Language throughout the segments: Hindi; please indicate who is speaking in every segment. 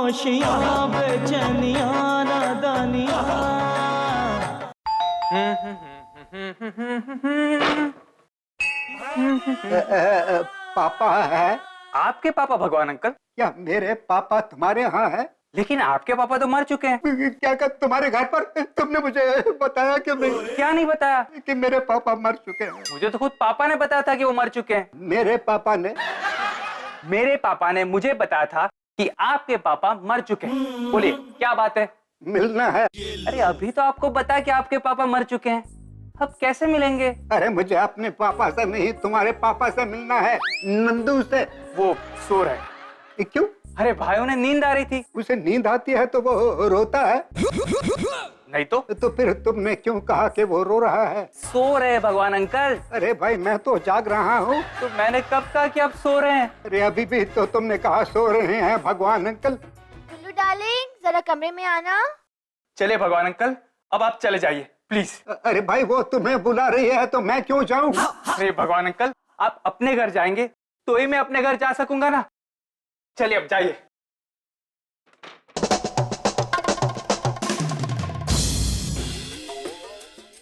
Speaker 1: खामोशियां बेचैनियां नादानियां।
Speaker 2: पापा है?
Speaker 3: आपके पापा भगवान अंकल?
Speaker 2: क्या मेरे पापा तुम्हारे यहाँ है?
Speaker 3: लेकिन आपके पापा तो मर चुके हैं।
Speaker 2: क्या कर तुम्हारे घर पर? तुमने मुझे बताया कि नहीं?
Speaker 3: क्या नहीं बताया?
Speaker 2: कि मेरे पापा मर चुके हैं।
Speaker 3: मुझे तो खुद पापा ने बताया था कि वो मर चुके हैं।
Speaker 2: मेरे पापा ने
Speaker 3: मुझे बताया था कि आपके पापा मर चुके हैं। बोलिए क्या बात है?
Speaker 2: मिलना है।
Speaker 3: अरे अभी तो आपको बताया कि आपके पापा मर चुके हैं, अब कैसे मिलेंगे?
Speaker 2: अरे मुझे अपने पापा से नहीं तुम्हारे पापा से मिलना है, नंदू से।
Speaker 3: वो सो रहा है।
Speaker 2: क्यों?
Speaker 3: अरे भाई उन्हें नींद आ रही थी।
Speaker 2: उसे नींद आती है तो वो रोता है?
Speaker 3: नहीं तो
Speaker 2: फिर तुमने क्यों कहा कि वो रो रहा है?
Speaker 3: सो रहे भगवान अंकल।
Speaker 2: अरे भाई मैं तो जाग रहा हूँ।
Speaker 3: तो मैंने कब कहा कि आप सो रहे हैं?
Speaker 2: अरे अभी भी तो तुमने कहा सो रहे हैं भगवान अंकल।
Speaker 4: गुल्लू डार्लिंग जरा कमरे में आना।
Speaker 3: चलिए भगवान अंकल अब आप चले जाइए प्लीज।
Speaker 2: अरे भाई वो तुम्हें बुला रही है तो मैं क्यों जाऊं?
Speaker 3: अरे भगवान अंकल आप अपने घर जाएंगे तो ही मैं अपने घर जा सकूंगा ना। चलिए अब जाइए।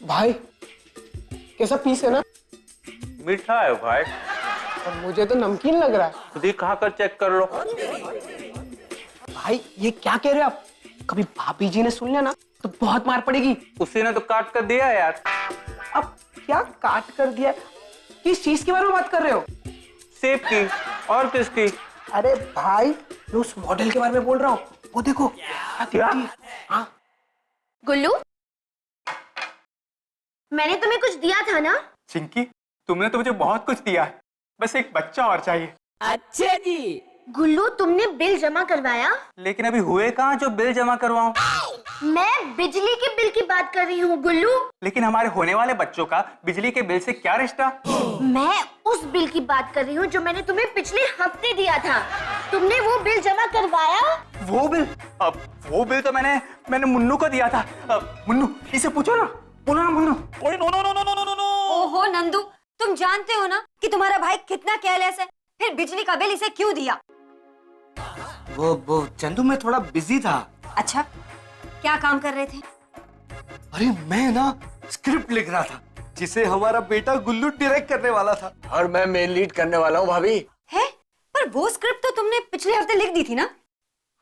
Speaker 5: भाई कैसा पीस है ना?
Speaker 3: मीठा है भाई।
Speaker 5: और मुझे तो नमकीन लग रहा है।
Speaker 3: खुद ही खा कर चेक कर लो।
Speaker 5: भाई ये क्या कह रहे हो आप? कभी भाभी जी ने सुन लिया ना तो बहुत मार पड़ेगी।
Speaker 3: उसी ने तो काट कर दिया यार।
Speaker 5: अब क्या काट कर दिया? किस चीज के बारे में बात कर रहे हो?
Speaker 3: सेब की और किसकी?
Speaker 5: अरे भाई मैं उस मॉडल के बारे में बोल रहा हूँ, वो देखो क्या? हाँ
Speaker 4: गुल्लू मैंने तुम्हें कुछ दिया था ना?
Speaker 3: चिंकी तुमने तो मुझे बहुत कुछ दिया है, बस एक बच्चा और चाहिए।
Speaker 1: अच्छा जी।
Speaker 4: गुल्लू तुमने बिल जमा करवाया?
Speaker 3: लेकिन अभी हुए कहाँ जो बिल जमा करवाऊं?
Speaker 4: मैं बिजली के बिल की बात कर रही हूँ गुल्लू।
Speaker 3: लेकिन हमारे होने वाले बच्चों का बिजली के बिल से क्या रिश्ता?
Speaker 4: मैं उस बिल की बात कर रही हूँ जो मैंने तुम्हें पिछले हफ्ते दिया था। तुमने वो बिल जमा करवाया?
Speaker 3: वो बिल? अब वो बिल तो मैंने मुन्नू को दिया था। मुन्नू इसे पूछो ना, बोलो ना मुन्नू।
Speaker 6: ओहो नंदू, तुम जानते हो ना कि तुम्हारा भाई कितना केयरलेस है, फिर बिजली का बिल इसे क्यों दिया?
Speaker 7: वो चंदू मैं थोड़ा बिजी था।
Speaker 6: अच्छा क्या काम कर रहे थे?
Speaker 7: अरे मैं ना स्क्रिप्ट लिख रहा था जिसे हमारा बेटा गुल्लू डायरेक्ट करने वाला था और मैं मेन लीड करने वाला हूँ भाभी।
Speaker 6: है? पर वो स्क्रिप्ट तो तुमने पिछले हफ्ते लिख दी थी ना?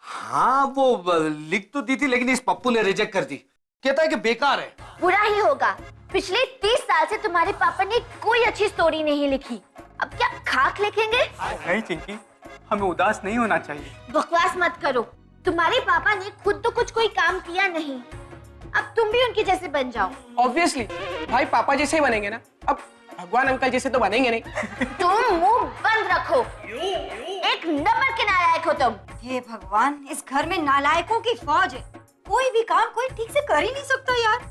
Speaker 7: हाँ वो लिख तो दी थी लेकिन इस पप्पू ने रिजेक्ट कर दी, कहता है कि बेकार है।
Speaker 4: बुरा ही होगा, पिछले 30 साल से तुम्हारे पापा ने कोई अच्छी स्टोरी नहीं लिखी, अब क्या खाक लिखेंगे?
Speaker 3: नहीं चिंकी, हमें उदास नहीं होना चाहिए।
Speaker 4: बकवास मत करो, तुम्हारे पापा ने खुद तो कुछ कोई काम किया नहीं, अब तुम भी उनके जैसे बन जाओ।
Speaker 5: ऑब्वियसली भाई पापा जैसे ही बनेंगे ना, अब भगवान अंकल जैसे तो बनेंगे नहीं।
Speaker 4: तुम मुंह बंद रखो, एक नंबर के नालायक हो तुम।
Speaker 6: हे भगवान, इस घर में नालायकों की फौज है, कोई भी काम कोई ठीक से कर ही नहीं सकता यार।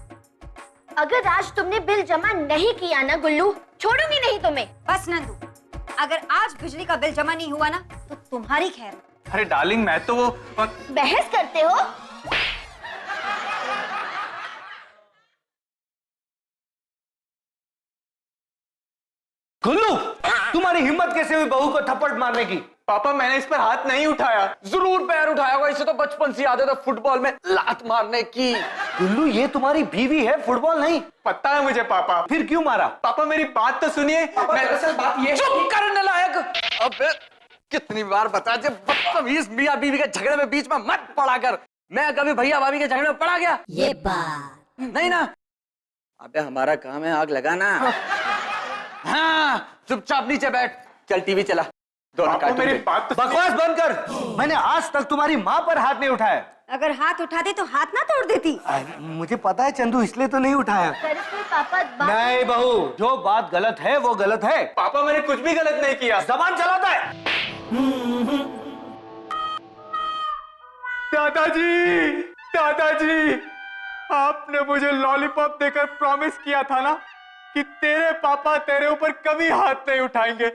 Speaker 4: अगर आज तुमने बिल जमा नहीं किया ना गुल्लू, छोड़ूंगी नहीं तुम्हें।
Speaker 6: बस नंदू, अगर आज बिजली का बिल जमा नहीं हुआ ना तो तुम्हारी खैर।
Speaker 3: अरे डार्लिंग मैं तो वो
Speaker 4: बहस करते हो?
Speaker 7: गुल्लू तुम्हारी हिम्मत कैसे हुई बहू को थप्पड़ मारने की?
Speaker 3: पापा मैंने इस पर हाथ नहीं उठाया।
Speaker 7: जरूर पैर उठाया होगा, इसे तो बचपन से आदत है फुटबॉल में लात मारने की। गुल्लू ये तुम्हारी बीवी है, फुटबॉल नहीं।
Speaker 3: पता है मुझे पापा।
Speaker 7: फिर क्यों मारा?
Speaker 3: पापा मेरी बात तो सुनिए।
Speaker 5: दरअसल बात ये
Speaker 7: चुप करने लायक। अबे कितनी बार बता, जब बदतमीज मियां बीवी के झगड़े में बीच में मत पड़ा कर। मैं कभी भैया भाभी के झगड़े में पड़ा गया?
Speaker 6: ये बात
Speaker 7: नहीं ना। अबे हमारा काम है आग लगाना। हाँ चुपचाप नीचे बैठ, चल टीवी चला।
Speaker 3: पापा मेरी बात तो
Speaker 7: बकवास बंद कर। मैंने आज तक तुम्हारी माँ पर हाथ नहीं उठाया।
Speaker 6: अगर हाथ उठाते तो हाथ ना तोड़ देती।
Speaker 7: मुझे पता है चंदू, इसलिए तो नहीं उठाया।
Speaker 4: दरअसल पापा
Speaker 7: नहीं बहू, जो बात गलत है वो गलत है।
Speaker 3: पापा मैंने कुछ भी गलत नहीं किया।
Speaker 7: जबान चलाता है।
Speaker 3: दादाजी, दादाजी, आपने मुझे लॉलीपॉप देकर प्रॉमिस किया था ना कि तेरे पापा तेरे ऊपर कभी हाथ नहीं उठाएंगे।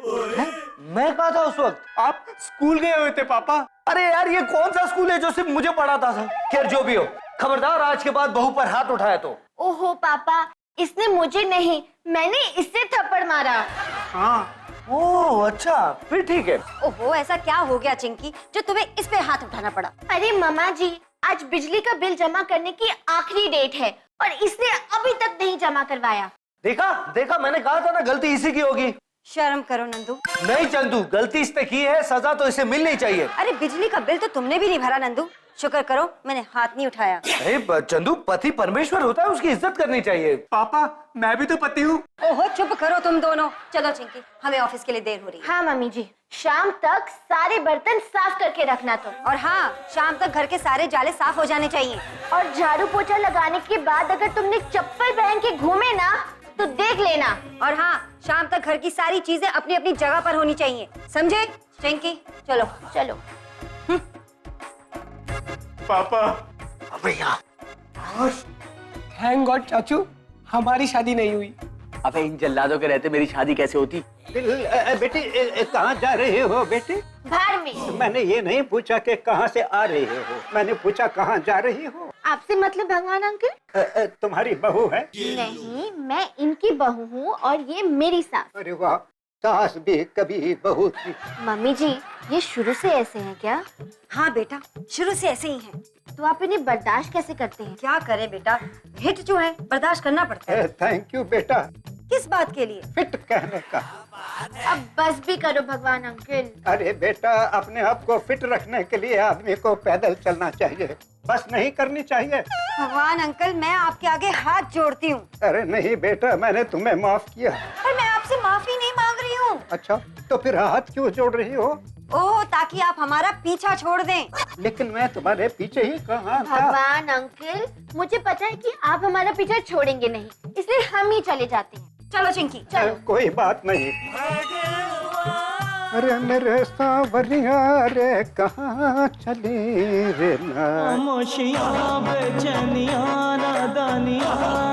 Speaker 7: मैं कहा था उस वक्त?
Speaker 3: आप स्कूल गए हुए थे पापा।
Speaker 7: अरे यार ये कौन सा स्कूल है जो सिर्फ मुझे पढ़ाता था? खैर जो भी हो, खबरदार आज के बाद बहू पर हाथ उठाया तो।
Speaker 4: ओहो पापा, इसने मुझे नहीं, मैंने इससे थप्पड़ मारा।
Speaker 3: हाँ
Speaker 7: ओह अच्छा, फिर ठीक है।
Speaker 6: ओहो, ऐसा क्या हो गया चिंकी जो तुम्हें इस पे हाथ उठाना पड़ा?
Speaker 4: अरे मामा जी, आज बिजली का बिल जमा करने की आखिरी डेट है और इसने अभी तक नहीं जमा करवाया।
Speaker 7: देखा देखा, मैंने कहा था ना गलती इसी की होगी।
Speaker 6: शर्म करो नंदू।
Speaker 7: नहीं चंदू, गलती इसने की है, सजा तो इसे मिलनी चाहिए।
Speaker 6: अरे बिजली का बिल तो तुमने भी नहीं भरा नंदू, शुक्र करो मैंने हाथ नहीं उठाया।
Speaker 7: अरे चंदू, पति परमेश्वर होता है, उसकी इज्जत करनी चाहिए।
Speaker 3: पापा मैं भी तो पति हूँ।
Speaker 6: ओहो चुप करो तुम दोनों। चलो चिंकी, हमें ऑफिस के लिए देर हो रही है।
Speaker 4: हाँ मम्मी जी, शाम तक सारे बर्तन साफ करके रखना तो।
Speaker 6: और हाँ, शाम तक घर के सारे जाले साफ हो जाने चाहिए।
Speaker 4: और झाड़ू पोछा लगाने के बाद अगर तुमने चप्पल पहन के घूमे ना तो देख लेना।
Speaker 6: और हाँ, शाम तक घर की सारी चीजें अपनी अपनी जगह पर होनी चाहिए, समझे? चिंकी चलो
Speaker 4: चलो।
Speaker 3: पापा
Speaker 7: अबे यार,
Speaker 5: थैंक गॉड चाचू, हमारी शादी नहीं हुई।
Speaker 7: अबे इन जल्लादों के रहते मेरी शादी कैसे होती?
Speaker 2: बेटी कहाँ जा रहे हो बेटी?
Speaker 4: बाहर में।
Speaker 2: मैंने ये नहीं पूछा कि कहाँ से आ रहे हो, मैंने पूछा कहाँ जा रही हो।
Speaker 4: आपसे मतलब भगवान अंकल?
Speaker 2: तुम्हारी बहू है?
Speaker 4: नहीं, मैं इनकी बहू हूँ और ये मेरी सास।
Speaker 2: अरे वाह, सास भी कभी बहू थी।
Speaker 4: मम्मी जी, ये शुरू से ऐसे हैं क्या?
Speaker 6: हाँ बेटा, शुरू से ऐसे ही है।
Speaker 4: तो आप इन्हें बर्दाश्त कैसे करते हैं?
Speaker 6: क्या करे बेटा, हिट जो है बर्दाश्त करना पड़ता है।
Speaker 2: थैंक यू बेटा,
Speaker 6: किस बात के लिए?
Speaker 2: फिट कहने का।
Speaker 4: अब बस भी करो भगवान अंकल।
Speaker 2: अरे बेटा, अपने आप को फिट रखने के लिए आदमी को पैदल चलना चाहिए, बस नहीं करनी चाहिए।
Speaker 6: भगवान अंकल, मैं आपके आगे हाथ जोड़ती हूँ।
Speaker 2: अरे नहीं बेटा, मैंने तुम्हें माफ किया।
Speaker 6: पर मैं आपसे माफी नहीं मांग रही हूँ।
Speaker 2: अच्छा, तो फिर हाथ क्यों जोड़ रही हो?
Speaker 6: ओह, ताकि आप हमारा पीछा छोड़ दें।
Speaker 2: लेकिन मैं तुम्हारे पीछे ही कहाँ था।
Speaker 4: भगवान अंकल, मुझे पता है कि आप हमारा पीछा छोड़ेंगे नहीं, इसलिए हम ही चले जाते हैं।
Speaker 6: चलो चिंकी।
Speaker 4: चलो।
Speaker 2: कोई बात नहीं। अरे मेरे सावरिया रे, कहाँ चली रे ना?
Speaker 1: खामोशियाँ बेचैनियाँ नादानियाँ